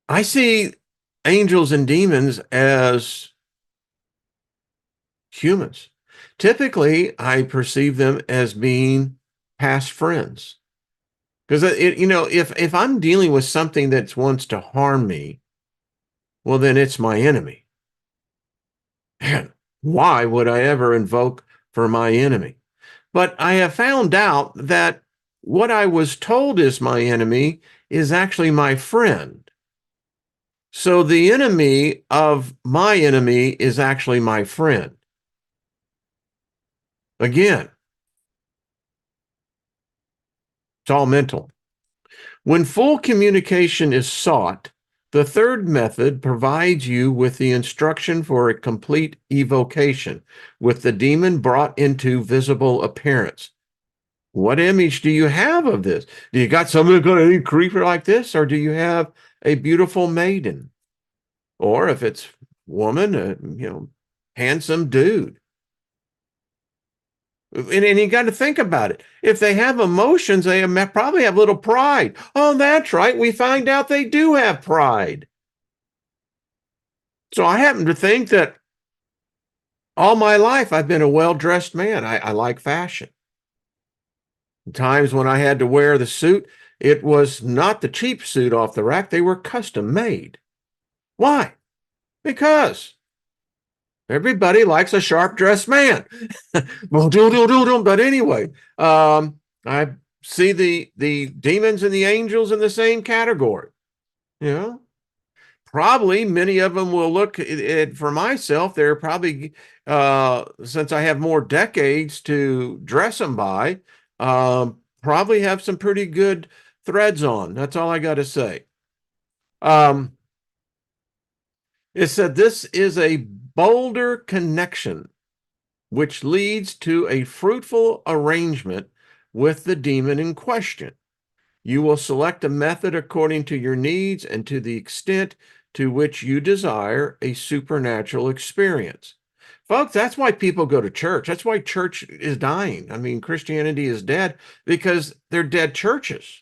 I see angels and demons as humans. Typically, I perceive them as being past friends. Because if I'm dealing with something that wants to harm me, well, then it's my enemy. And why would I ever invoke for my enemy? But I have found out that what I was told is my enemy is actually my friend. So the enemy of my enemy is actually my friend. Again, it's all mental. When full communication is sought, the third method provides you with the instruction for a complete evocation, with the demon brought into visible appearance. What image do you have of this? Do you got somebody going to creeper like this, or do you have a beautiful maiden? Or if it's woman, handsome dude. And you got to think about it. If they have emotions, they probably have a little pride. Oh, that's right. We find out they do have pride. So I happen to think that all my life I've been a well-dressed man. I like fashion. Times when I had to wear the suit, it was not the cheap suit off the rack. They were custom made. Why? Because everybody likes a sharp-dressed man. But anyway, I see the demons and the angels in the same category. Probably many of them will look at, for myself, they're probably, since I have more decades to dress them by, probably have some pretty good threads on. That's all I got to say. It said this is a bolder connection which leads to a fruitful arrangement with the demon in question. You will select a method according to your needs and to the extent to which you desire a supernatural experience. Folks, that's why people go to church. That's why church is dying. I mean, Christianity is dead because they're dead churches.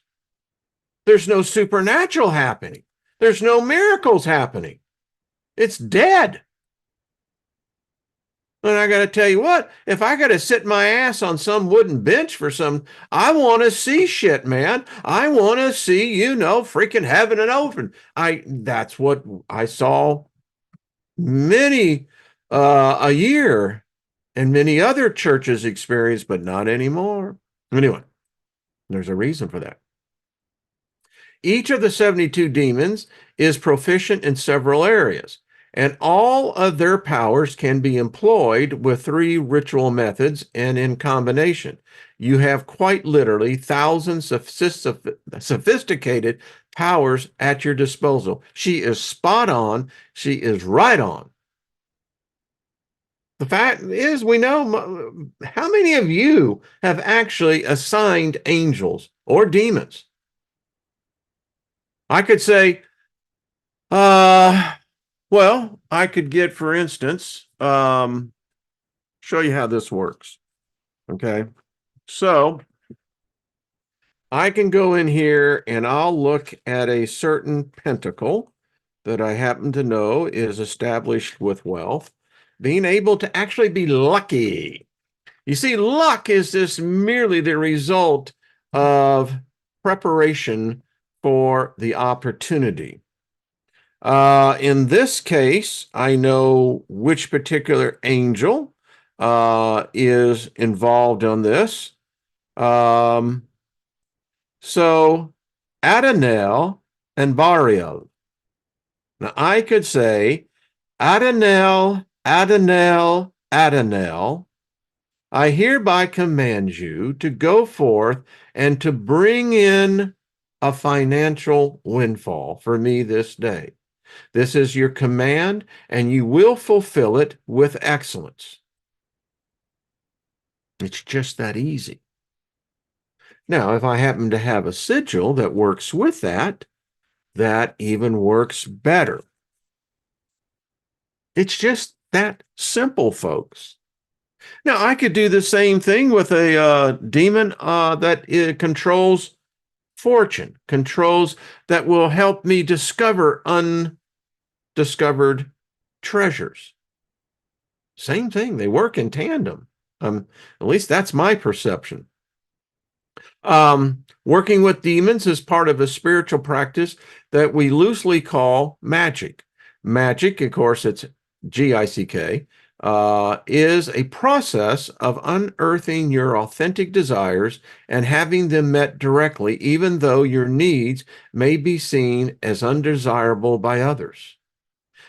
There's no supernatural happening. There's no miracles happening. It's dead. And I got to tell you what, if I got to sit my ass on some wooden bench for some, I want to see shit, man. I want to see, freaking heaven and open. That's what I saw many a year and many other churches experience, but not anymore. Anyway, there's a reason for that. Each of the 72 demons is proficient in several areas, and all of their powers can be employed with 3 ritual methods and in combination. You have quite literally thousands of sophisticated powers at your disposal. She is spot on. She is right on. The fact is, we know how many of you have actually assigned angels or demons. I could say, well, I could get, for instance, show you how this works. Okay. So I can go in here and I'll look at a certain pentacle that I happen to know is established with wealth, being able to actually be lucky. You see, luck is just merely the result of preparation for the opportunity. In this case, I know which particular angel is involved on this. So Adonel and Bariel. Now I could say Adonel, Adonel, Adonel, I hereby command you to go forth and to bring in a financial windfall for me this day. This is your command, and you will fulfill it with excellence. It's just that easy. Now, if I happen to have a sigil that works with that, that even works better. It's just that simple, folks. Now, I could do the same thing with a demon that controls fortune, controls that will help me discover undiscovered treasures. Same thing. They work in tandem. At least that's my perception. Working with demons is part of a spiritual practice that we loosely call magic. Magic, of course, it's G-I-C-K, is a process of unearthing your authentic desires and having them met directly, even though your needs may be seen as undesirable by others.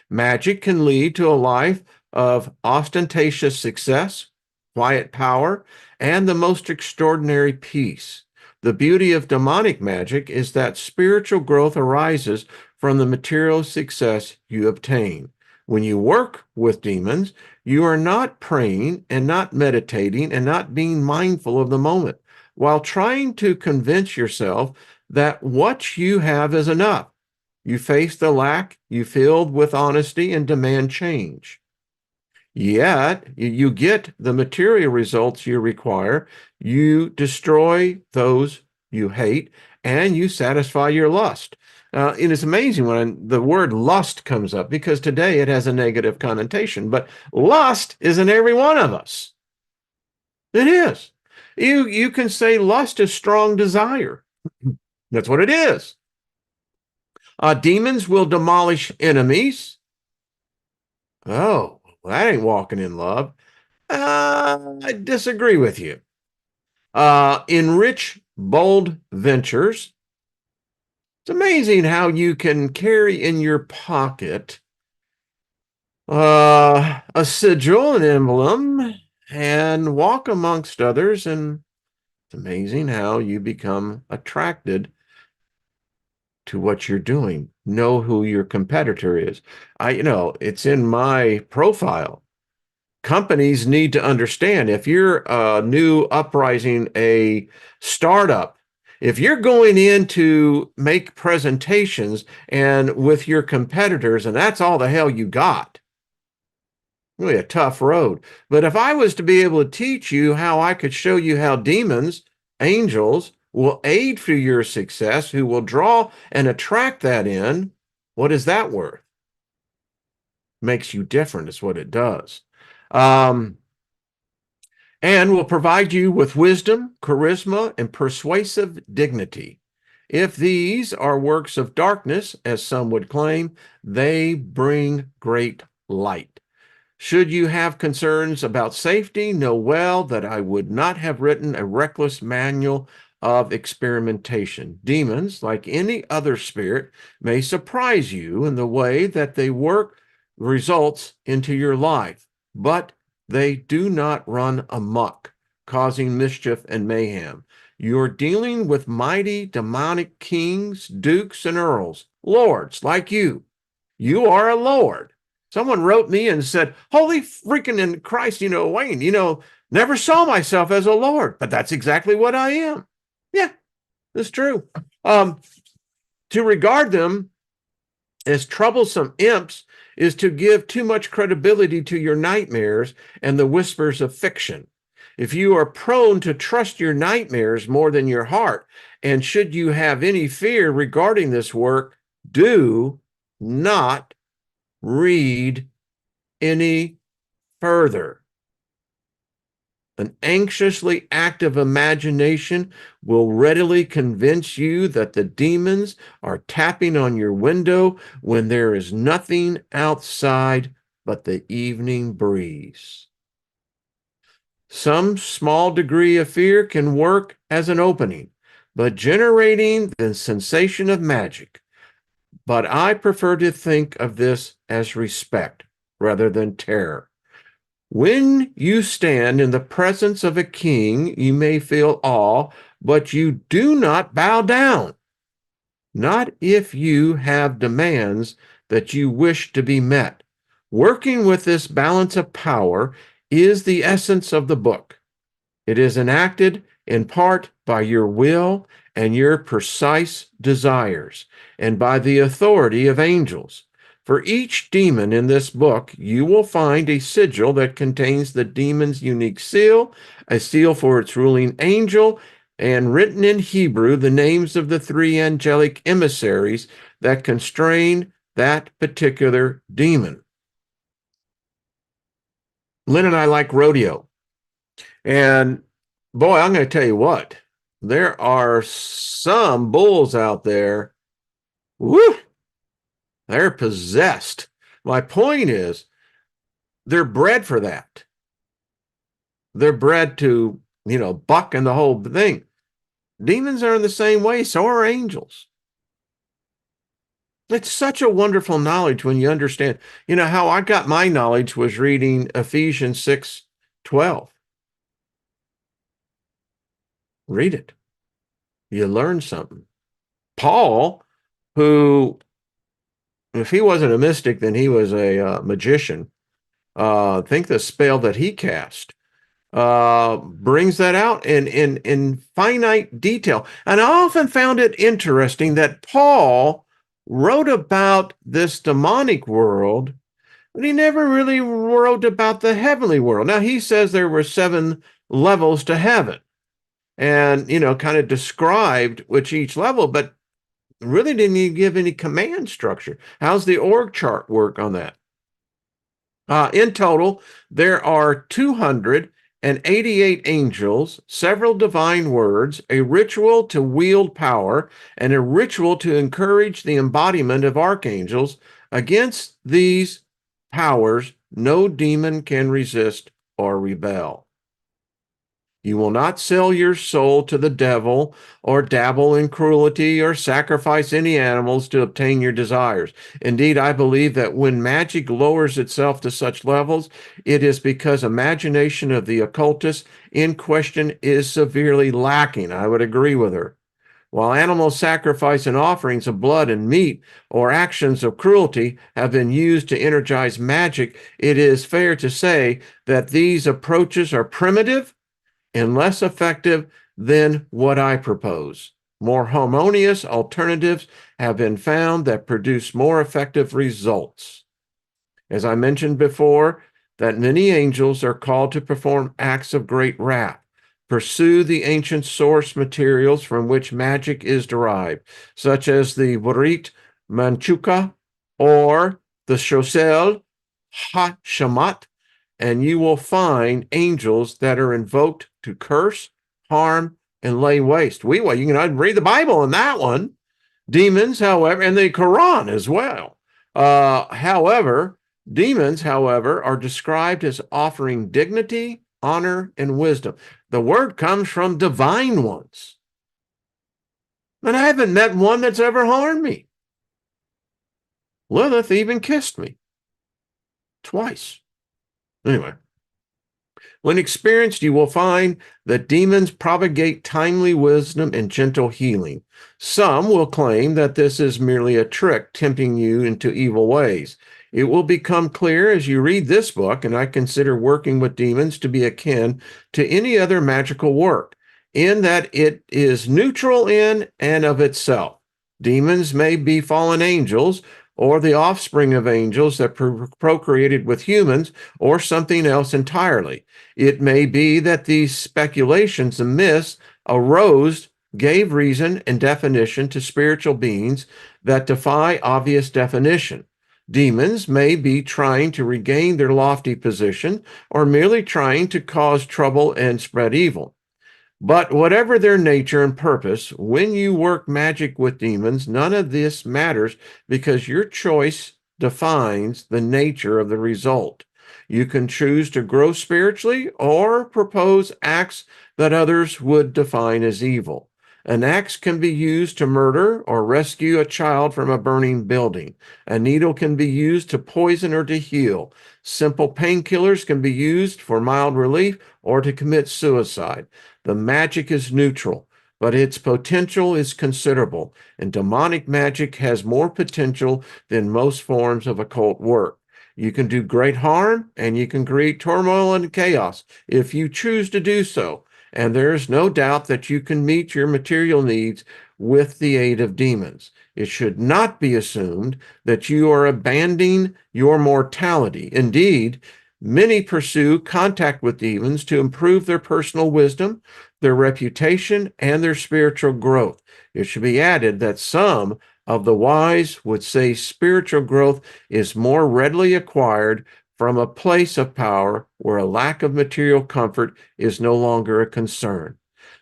Magic can lead to a life of ostentatious success, quiet power, and the most extraordinary peace. The beauty of demonic magic is that spiritual growth arises from the material success you obtain. When you work with demons, you are not praying and not meditating and not being mindful of the moment, while trying to convince yourself that what you have is enough. You face the lack, you filled with honesty and demand change. Yet, you get the material results you require, you destroy those you hate, and you satisfy your lust. It is amazing when the word lust comes up because today it has a negative connotation, but lust is in every one of us. It is. You can say lust is strong desire. That's what it is. Demons will demolish enemies. Oh, well, that ain't walking in love. I disagree with you. Enrich bold ventures. It's amazing how you can carry in your pocket a sigil, an emblem, and walk amongst others. And it's amazing how you become attracted to what you're doing. Know who your competitor is. It's in my profile. Companies need to understand if you're a new uprising, a startup, if you're going in to make presentations and with your competitors, and that's all the hell you got, really a tough road. But if I was to be able to teach you how I could show you how demons, angels will aid for your success, who will draw and attract that in, what is that worth? Makes you different is what it does. And will provide you with wisdom, charisma, and persuasive dignity. If these are works of darkness, as some would claim, they bring great light. Should you have concerns about safety, know well that I would not have written a reckless manual of experimentation. Demons, like any other spirit, may surprise you in the way that they work results into your life, but they do not run amok, causing mischief and mayhem. You're dealing with mighty demonic kings, dukes, and earls, lords like you. You are a lord. Someone wrote me and said, holy freaking in Christ, Wayne, never saw myself as a lord, but that's exactly what I am. Yeah, that's true. To regard them as troublesome imps is to give too much credibility to your nightmares and the whispers of fiction. If you are prone to trust your nightmares more than your heart, and should you have any fear regarding this work, do not read any further. An anxiously active imagination will readily convince you that the demons are tapping on your window when there is nothing outside but the evening breeze. Some small degree of fear can work as an opening, but generating the sensation of magic. But I prefer to think of this as respect rather than terror. When you stand in the presence of a king, you may feel awe, but you do not bow down. Not if you have demands that you wish to be met. Working with this balance of power is the essence of the book. It is enacted in part by your will and your precise desires, and by the authority of angels. For each demon in this book, you will find a sigil that contains the demon's unique seal, a seal for its ruling angel, and written in Hebrew, the names of the three angelic emissaries that constrain that particular demon. Lynn and I like rodeo. And boy, I'm going to tell you what, there are some bulls out there, woo, they're possessed. My point is, they're bred for that. They're bred to, buck and the whole thing. Demons are in the same way, so are angels. It's such a wonderful knowledge when you understand. How I got my knowledge was reading Ephesians 6:12. Read it. You learn something. Paul, who, if he wasn't a mystic, then he was a magician. Think the spell that he cast brings that out in finite detail. And I often found it interesting that Paul wrote about this demonic world, but he never really wrote about the heavenly world. Now, he says there were 7 levels to heaven and, kind of described which each level, but really didn't even give any command structure. How's the org chart work on that? In total, there are 288 angels, several divine words, a ritual to wield power, and a ritual to encourage the embodiment of archangels. Against these powers, no demon can resist or rebel. You will not sell your soul to the devil or dabble in cruelty or sacrifice any animals to obtain your desires. Indeed, I believe that when magic lowers itself to such levels, it is because imagination of the occultist in question is severely lacking. I would agree with her. While animal sacrifice and offerings of blood and meat or actions of cruelty have been used to energize magic, it is fair to say that these approaches are primitive and less effective than what I propose. More harmonious alternatives have been found that produce more effective results. As I mentioned before, that many angels are called to perform acts of great wrath. Pursue the ancient source materials from which magic is derived, such as the Varit Manchuka or the Shosel Ha-Shamat, and you will find angels that are invoked to curse, harm, and lay waste. You can read the Bible in that one. Demons, however, and the Quran as well. Demons, however, are described as offering dignity, honor, and wisdom. The word comes from divine ones. And I haven't met one that's ever harmed me. Lilith even kissed me twice. Anyway, when experienced, you will find that demons propagate timely wisdom and gentle healing. Some will claim that this is merely a trick tempting you into evil ways. It will become clear as you read this book, and I consider working with demons to be akin to any other magical work, in that it is neutral in and of itself. Demons may be fallen angels, or the offspring of angels that procreated with humans, or something else entirely. It may be that these speculations and myths arose, gave reason and definition to spiritual beings that defy obvious definition. Demons may be trying to regain their lofty position or merely trying to cause trouble and spread evil. But whatever their nature and purpose, when you work magic with demons, none of this matters because your choice defines the nature of the result. You can choose to grow spiritually or propose acts that others would define as evil. An axe can be used to murder or rescue a child from a burning building. A needle can be used to poison or to heal. Simple painkillers can be used for mild relief or to commit suicide. The magic is neutral, but its potential is considerable, and demonic magic has more potential than most forms of occult work. You can do great harm, and you can create turmoil and chaos if you choose to do so. And there is no doubt that you can meet your material needs with the aid of demons. It should not be assumed that you are abandoning your mortality. Indeed, many pursue contact with demons to improve their personal wisdom, their reputation, and their spiritual growth. It should be added that some of the wise would say spiritual growth is more readily acquired from a place of power where a lack of material comfort is no longer a concern.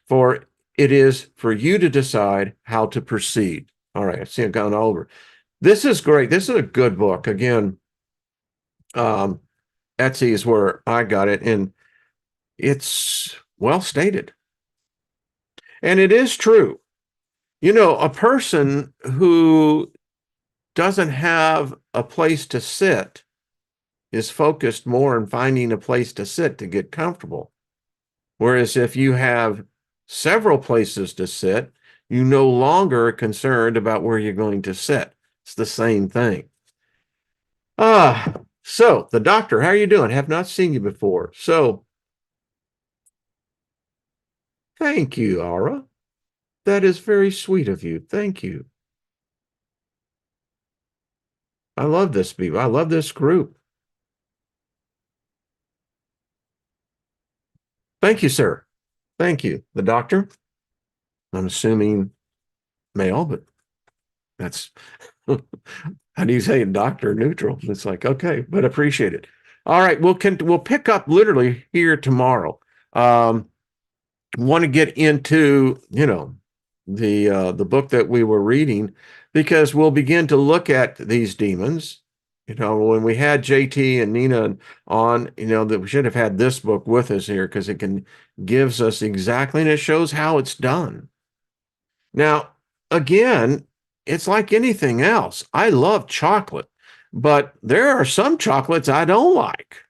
For it is for you to decide how to proceed. All right, I see I've gone over. This is great. This is a good book. Again, Etsy is where I got it, and it's well stated. And it is true. You know, a person who doesn't have a place to sit is focused more on finding a place to sit to get comfortable. Whereas if you have several places to sit, you no longer are concerned about where you're going to sit. It's the same thing. So the doctor, how are you doing? Have not seen you before. So thank you, Ara. That is very sweet of you. Thank you. I love this people. I love this group. Thank you, sir. Thank you. The doctor, I'm assuming male, but that's how do you say doctor neutral? It's like, okay, but appreciate it. All right, we'll pick up literally here tomorrow. Want to get into, the book that we were reading, because we'll begin to look at these demons. When we had JT and Nina on, that we should have had this book with us here because it gives us exactly, and it shows how it's done. Now, again, it's like anything else. I love chocolate, but there are some chocolates I don't like.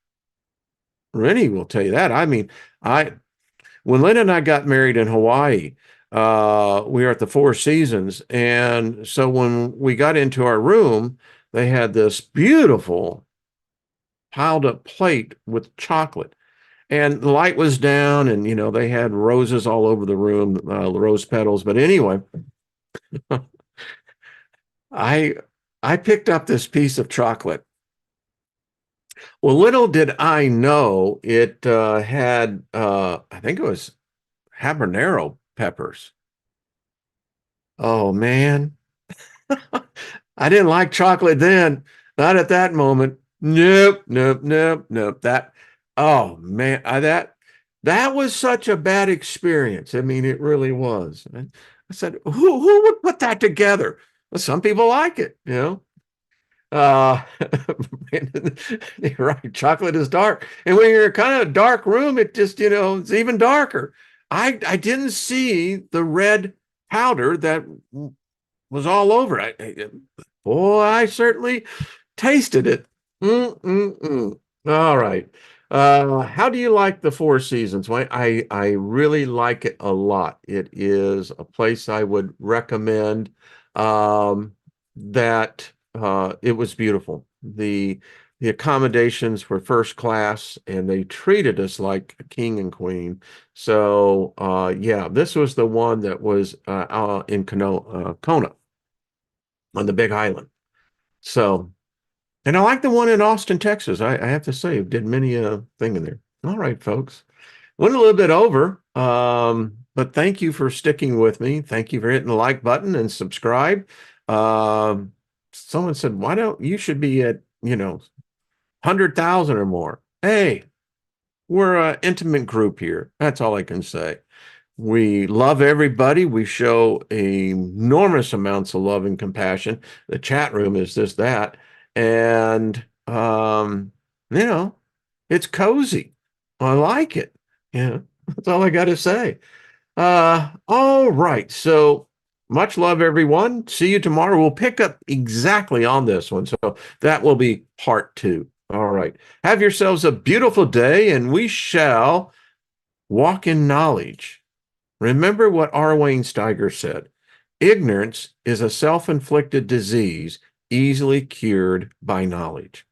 Rennie will tell you that. I mean, when Lynn and I got married in Hawaii, We were at the Four Seasons. And so when we got into our room, they had this beautiful piled up plate with chocolate. And the light was down, and they had roses all over the room, rose petals. But anyway, I I picked up this piece of chocolate. Well, little did I know it had I think it was habanero peppers. Oh man, I didn't like chocolate then. Not at that moment. Nope, nope, nope, nope. Oh man, that was such a bad experience. I mean, it really was. I said, who would put that together? Well, some people like it. Uh, you're right. Chocolate is dark, and when you're kind of a dark room, it just it's even darker. I didn't see the red powder that was all over it. Boy, I certainly tasted it. Mm-mm-mm. All right. How do you like the Four Seasons? Well, I really like it a lot. It is a place I would recommend. That it was beautiful. The accommodations were first class, and they treated us like a king and queen. So yeah, this was the one that was in Kona on the Big Island. So, and I like the one in Austin, Texas. I have to say, did many a thing in there. All right, folks. Went a little bit over, but thank you for sticking with me. Thank you for hitting the like button and subscribe. Someone said, why don't you should be at, 100,000 or more. Hey, we're an intimate group here. That's all I can say. We love everybody. We show enormous amounts of love and compassion. The chat room is just that. And, you know, it's cozy. I like it. Yeah, that's all I got to say. All right. So much love, everyone. See you tomorrow. We'll pick up exactly on this one. So that will be part 2. All right. Have yourselves a beautiful day, and we shall walk in knowledge. Remember what R. Wayne Steiger said: ignorance is a self-inflicted disease easily cured by knowledge.